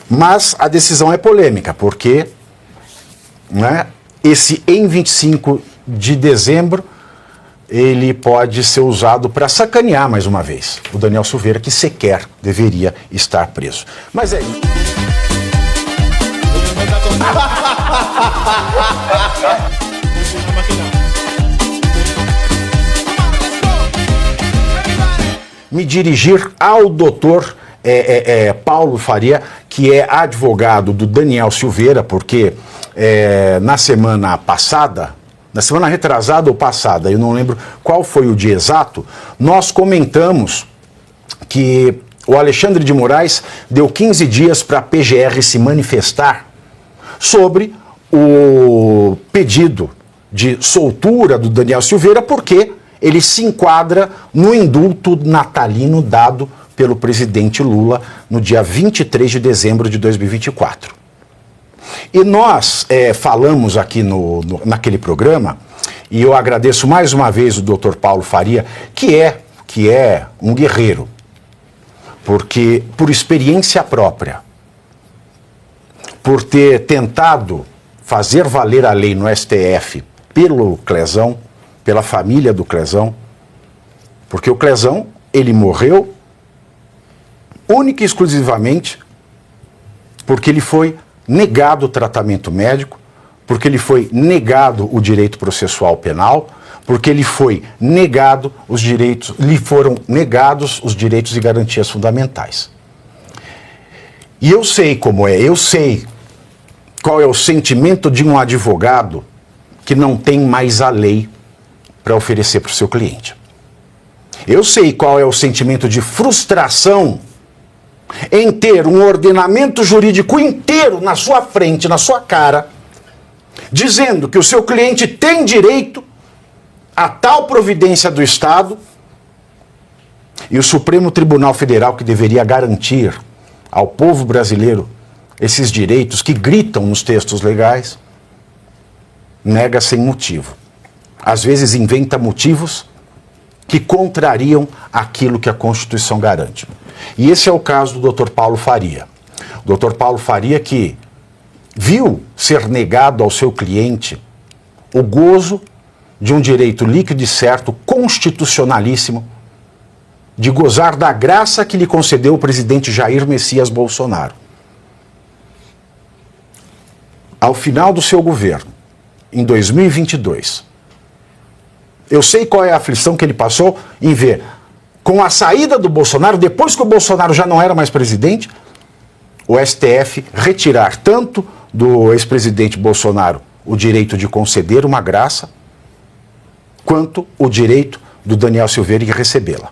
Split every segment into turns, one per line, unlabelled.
Mas a decisão é polêmica, porque, né, esse em 25 de dezembro, ele pode ser usado para sacanear mais uma vez o Daniel Silveira, que sequer deveria estar preso. Mas é isso. Me dirigir ao doutor Paulo Faria, que é advogado do Daniel Silveira, porque na semana passada, na semana retrasada ou passada, eu não lembro qual foi o dia exato, nós comentamos que o Alexandre de Moraes deu 15 dias para a PGR se manifestar sobre o pedido de soltura do Daniel Silveira, porque ele se enquadra no indulto natalino dado pelo presidente Lula no dia 23 de dezembro de 2024. E nós falamos aqui naquele programa, e eu agradeço mais uma vez o Dr. Paulo Faria, que é um guerreiro, porque por experiência própria, por ter tentado fazer valer a lei no STF pelo Clezão, pela família do Clezão, porque o Clezão, ele morreu única e exclusivamente porque ele foi negado o tratamento médico, porque ele foi negado o direito processual penal, porque ele foi negado os direitos, lhe foram negados os direitos e garantias fundamentais. E eu sei como é, eu sei qual é o sentimento de um advogado que não tem mais a lei para oferecer para o seu cliente. Eu sei qual é o sentimento de frustração em ter um ordenamento jurídico inteiro na sua frente, na sua cara, dizendo que o seu cliente tem direito a tal providência do Estado, e o Supremo Tribunal Federal, que deveria garantir ao povo brasileiro esses direitos que gritam nos textos legais, nega sem motivo. Às vezes inventa motivos que contrariam aquilo que a Constituição garante. E esse é o caso do Dr. Paulo Faria. O Dr. Paulo Faria, que viu ser negado ao seu cliente o gozo de um direito líquido e certo, constitucionalíssimo, de gozar da graça que lhe concedeu o presidente Jair Messias Bolsonaro. Ao final do seu governo, em 2022, eu sei qual é a aflição que ele passou em ver, com a saída do Bolsonaro, depois que o Bolsonaro já não era mais presidente, o STF retirar tanto do ex-presidente Bolsonaro o direito de conceder uma graça, quanto o direito do Daniel Silveira de recebê-la.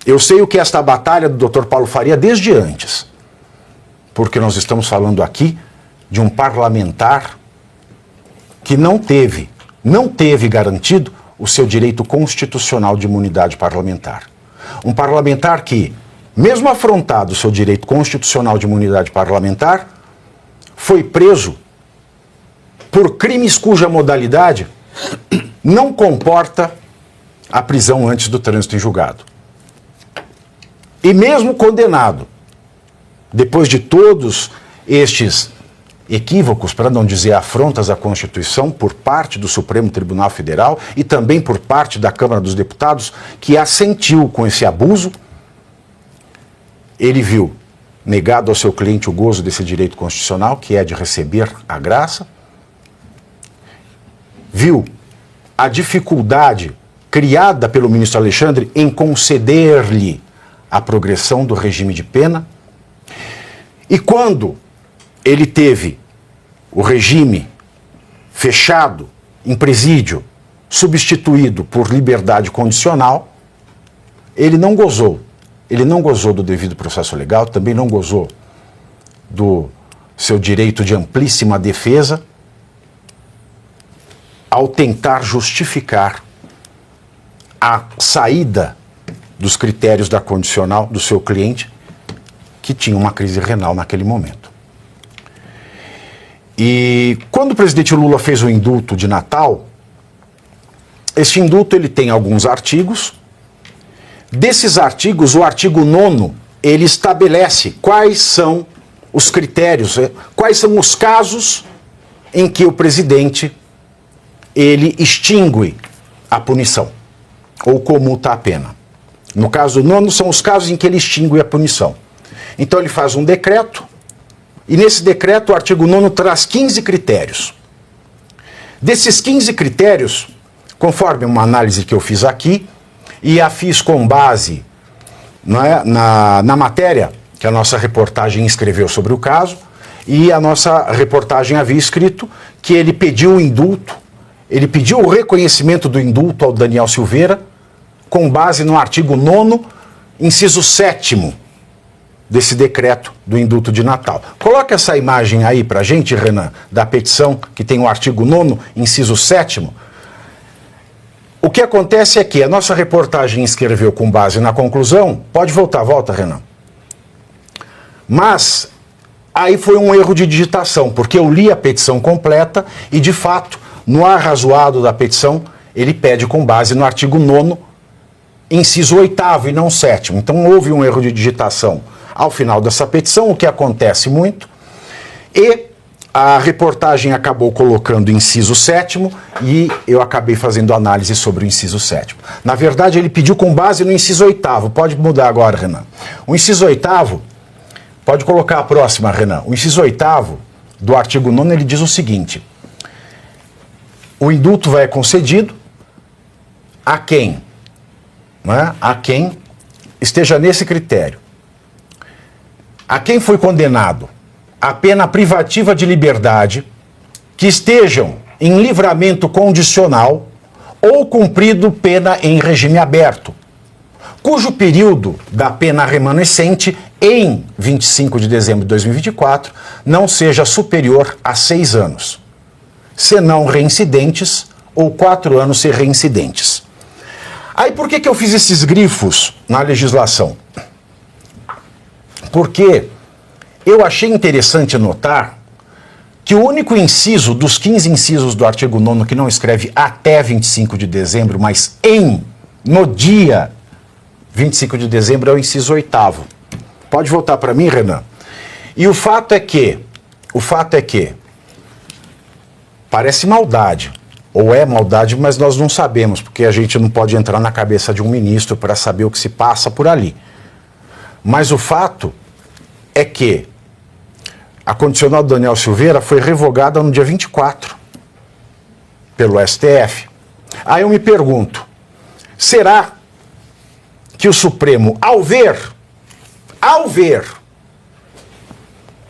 Eu sei o que é esta batalha do Dr. Paulo Faria desde antes, porque nós estamos falando aqui de um parlamentar que não teve garantido o seu direito constitucional de imunidade parlamentar. Um parlamentar que, mesmo afrontado o seu direito constitucional de imunidade parlamentar, foi preso por crimes cuja modalidade não comporta a prisão antes do trânsito em julgado. E mesmo condenado, depois de todos estes equívocos, para não dizer afrontas à Constituição, por parte do Supremo Tribunal Federal e também por parte da Câmara dos Deputados, que assentiu com esse abuso, ele viu negado ao seu cliente o gozo desse direito constitucional, que é de receber a graça, viu a dificuldade criada pelo ministro Alexandre em conceder-lhe a progressão do regime de pena, e quando ele teve o regime fechado em presídio, substituído por liberdade condicional, ele não gozou do devido processo legal, também não gozou do seu direito de amplíssima defesa, ao tentar justificar a saída dos critérios da condicional do seu cliente, que tinha uma crise renal naquele momento. E quando o presidente Lula fez o indulto de Natal, esse indulto ele tem alguns artigos. Desses artigos, o artigo 9º ele estabelece quais são os critérios, quais são os casos em que o presidente ele extingue a punição ou comuta a pena. No caso do 9º, são os casos em que ele extingue a punição. Então ele faz um decreto, e nesse decreto o artigo 9º traz 15 critérios. Desses 15 critérios, conforme uma análise que eu fiz aqui, e a fiz com base na matéria que a nossa reportagem escreveu sobre o caso, e a nossa reportagem havia escrito que ele pediu o indulto, ele pediu o reconhecimento do indulto ao Daniel Silveira, com base no artigo 9º, inciso 7º, desse decreto do indulto de Natal. Coloca essa imagem aí pra gente, Renan, da petição, que tem o artigo 9º, inciso 7º. O que acontece é que a nossa reportagem escreveu com base na conclusão, pode voltar, volta, Renan. Mas aí foi um erro de digitação, porque eu li a petição completa e, de fato, no arrazoado da petição, ele pede com base no artigo 9º, inciso 8º e não 7º. Então houve um erro de digitação ao final dessa petição, o que acontece muito, e a reportagem acabou colocando o inciso 7º e eu acabei fazendo análise sobre o inciso 7º. Na verdade, ele pediu com base no inciso 8º. Pode mudar agora, Renan. O inciso 8º, pode colocar a próxima, Renan. O inciso 8º do artigo 9º, ele diz o seguinte: o indulto vai concedido a quem, né, a quem esteja nesse critério. A quem foi condenado a pena privativa de liberdade, que estejam em livramento condicional ou cumprido pena em regime aberto, cujo período da pena remanescente em 25 de dezembro de 2024 não seja superior a 6 anos, senão reincidentes ou 4 anos se reincidentes. Aí por que eu fiz esses grifos na legislação? Porque eu achei interessante notar que o único inciso dos 15 incisos do artigo 9º que não escreve até 25 de dezembro, mas no dia 25 de dezembro é o inciso 8º. Pode voltar para mim, Renan? E o fato é que parece maldade, ou é maldade, mas nós não sabemos, porque a gente não pode entrar na cabeça de um ministro para saber o que se passa por ali. Mas o fato é que a condicional do Daniel Silveira foi revogada no dia 24 pelo STF. Aí eu me pergunto, será que o Supremo, ao ver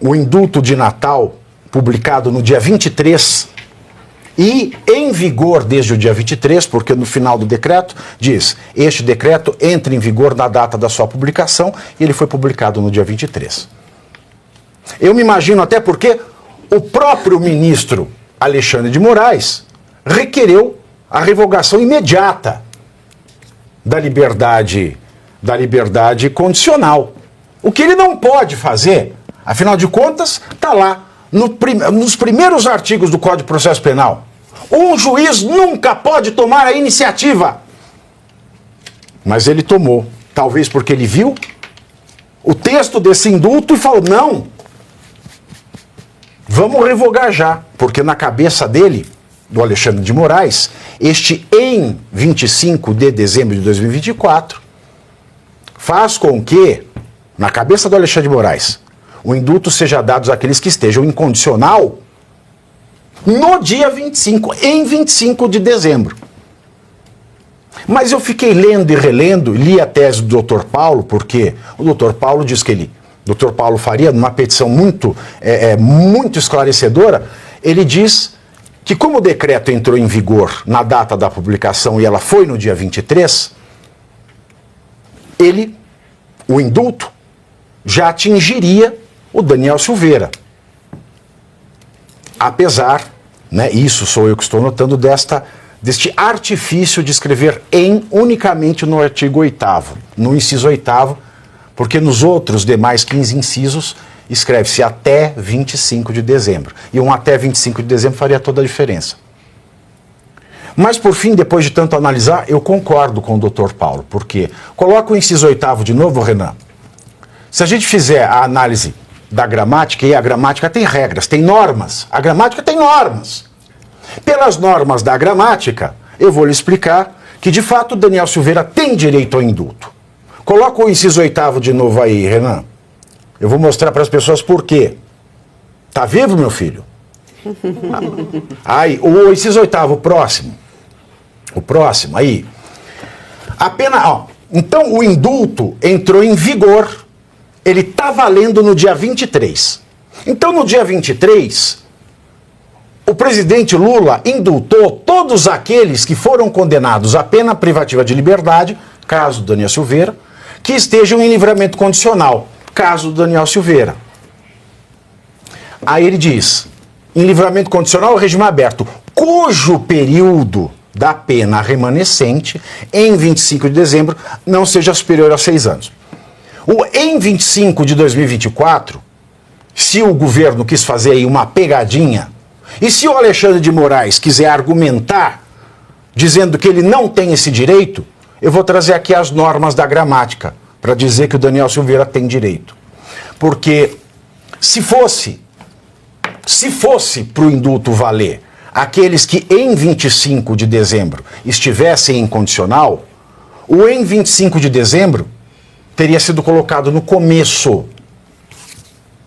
o indulto de Natal publicado no dia 23 e em vigor desde o dia 23, porque no final do decreto diz, este decreto entra em vigor na data da sua publicação, e ele foi publicado no dia 23. Eu me imagino até porque o próprio ministro Alexandre de Moraes requereu a revogação imediata da liberdade condicional. O que ele não pode fazer, afinal de contas, está lá nos primeiros artigos do Código de Processo Penal. Um juiz nunca pode tomar a iniciativa. Mas ele tomou, talvez porque ele viu o texto desse indulto e falou, não, vamos revogar já, porque na cabeça dele, do Alexandre de Moraes, este em 25 de dezembro de 2024, faz com que, na cabeça do Alexandre de Moraes, o indulto seja dado àqueles que estejam em condicional no dia 25, em 25 de dezembro. Mas eu fiquei lendo e relendo, li a tese do Dr. Paulo, porque o Dr. Paulo diz que Dr. Paulo Faria, numa petição muito esclarecedora, ele diz que como o decreto entrou em vigor na data da publicação e ela foi no dia 23, o indulto, já atingiria o Daniel Silveira. Apesar, isso sou eu que estou notando, deste artifício de escrever unicamente no artigo 8º, no inciso 8º, porque nos outros demais 15 incisos escreve-se até 25 de dezembro. E um até 25 de dezembro faria toda a diferença. Mas, por fim, depois de tanto analisar, eu concordo com o Dr. Paulo, porque coloca o inciso 8º de novo, Renan. Se a gente fizer a análise da gramática, e a gramática tem regras, tem normas. A gramática tem normas. Pelas normas da gramática, eu vou lhe explicar que, de fato, Daniel Silveira tem direito ao indulto. Coloca o inciso 8º de novo aí, Renan. Eu vou mostrar para as pessoas por quê. Tá vivo, meu filho? Aí, o inciso 8º, o próximo. O próximo, aí. A pena, ó. Então, o indulto entrou em vigor. Ele está valendo no dia 23. Então, no dia 23, o presidente Lula indultou todos aqueles que foram condenados à pena privativa de liberdade, caso Daniel Silveira, que estejam em livramento condicional, caso Daniel Silveira. Aí ele diz, em livramento condicional, regime aberto, cujo período da pena remanescente, em 25 de dezembro, não seja superior a 6 anos. Em 25 de 2024, se o governo quis fazer aí uma pegadinha, e se o Alexandre de Moraes quiser argumentar, dizendo que ele não tem esse direito, eu vou trazer aqui as normas da gramática, para dizer que o Daniel Silveira tem direito. Porque se fosse para o indulto valer aqueles que em 25 de dezembro estivessem em condicional, o em 25 de dezembro teria sido colocado no começo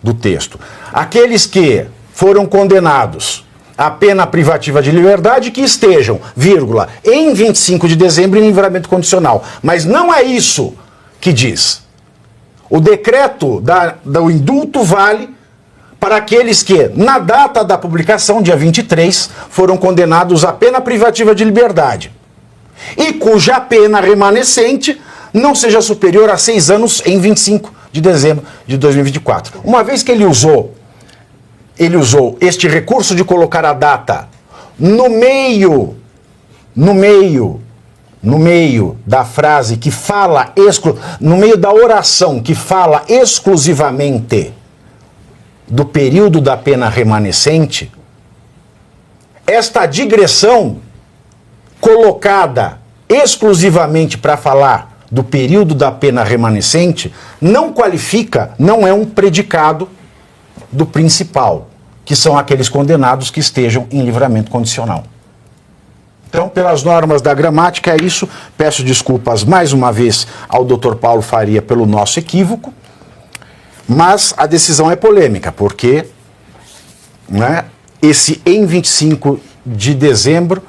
do texto. Aqueles que foram condenados à pena privativa de liberdade que estejam, vírgula, em 25 de dezembro em livramento condicional. Mas não é isso que diz. O decreto do indulto vale para aqueles que, na data da publicação, dia 23, foram condenados à pena privativa de liberdade e cuja pena remanescente não seja superior a 6 anos em 25 de dezembro de 2024. Uma vez que ele usou este recurso de colocar a data no meio da frase que fala, no meio da oração que fala exclusivamente do período da pena remanescente, esta digressão colocada exclusivamente para falar do período da pena remanescente não qualifica, não é um predicado do principal, que são aqueles condenados que estejam em livramento condicional. Então, pelas normas da gramática, é isso. Peço desculpas mais uma vez ao Dr. Paulo Faria pelo nosso equívoco, mas a decisão é polêmica, porque, né, esse em 25 de dezembro,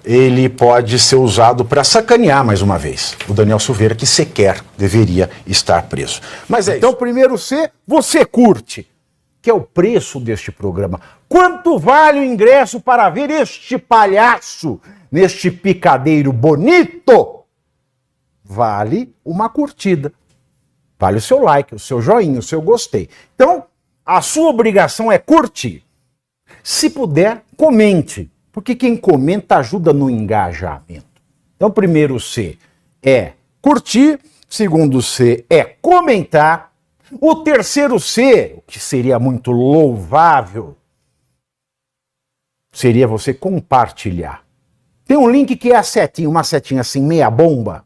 ele pode ser usado para sacanear mais uma vez o Daniel Silveira, que sequer deveria estar preso. Mas é então, isso. Primeiro C, você curte, que é o preço deste programa. Quanto vale o ingresso para ver este palhaço neste picadeiro bonito? Vale uma curtida. Vale o seu like, o seu joinha, o seu gostei. Então, a sua obrigação é curtir. Se puder, comente, porque quem comenta ajuda no engajamento. Então, primeiro C é curtir, segundo C é comentar, o terceiro C, o que seria muito louvável, seria você compartilhar. Tem um link que é a setinha, uma setinha assim, meia bomba.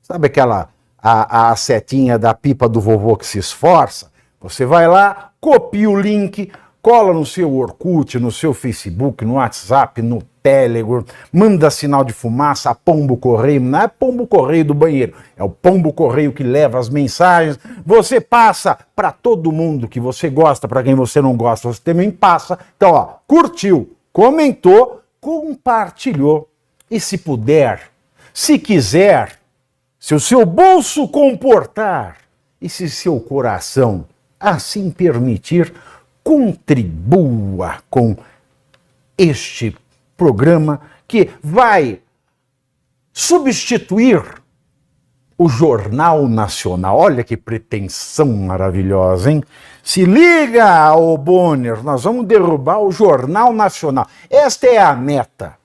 Sabe aquela... A setinha da pipa do vovô que se esforça, você vai lá, copia o link, cola no seu Orkut, no seu Facebook, no WhatsApp, no Telegram, manda sinal de fumaça, pombo correio, não é pombo correio do banheiro, é o pombo correio que leva as mensagens, você passa para todo mundo que você gosta, para quem você não gosta, você também passa. Então, ó, curtiu, comentou, compartilhou, e se puder, se quiser, se o seu bolso comportar e se seu coração assim permitir, contribua com este programa que vai substituir o Jornal Nacional. Olha que pretensão maravilhosa, hein? Se liga, ô Bonner, nós vamos derrubar o Jornal Nacional. Esta é a meta.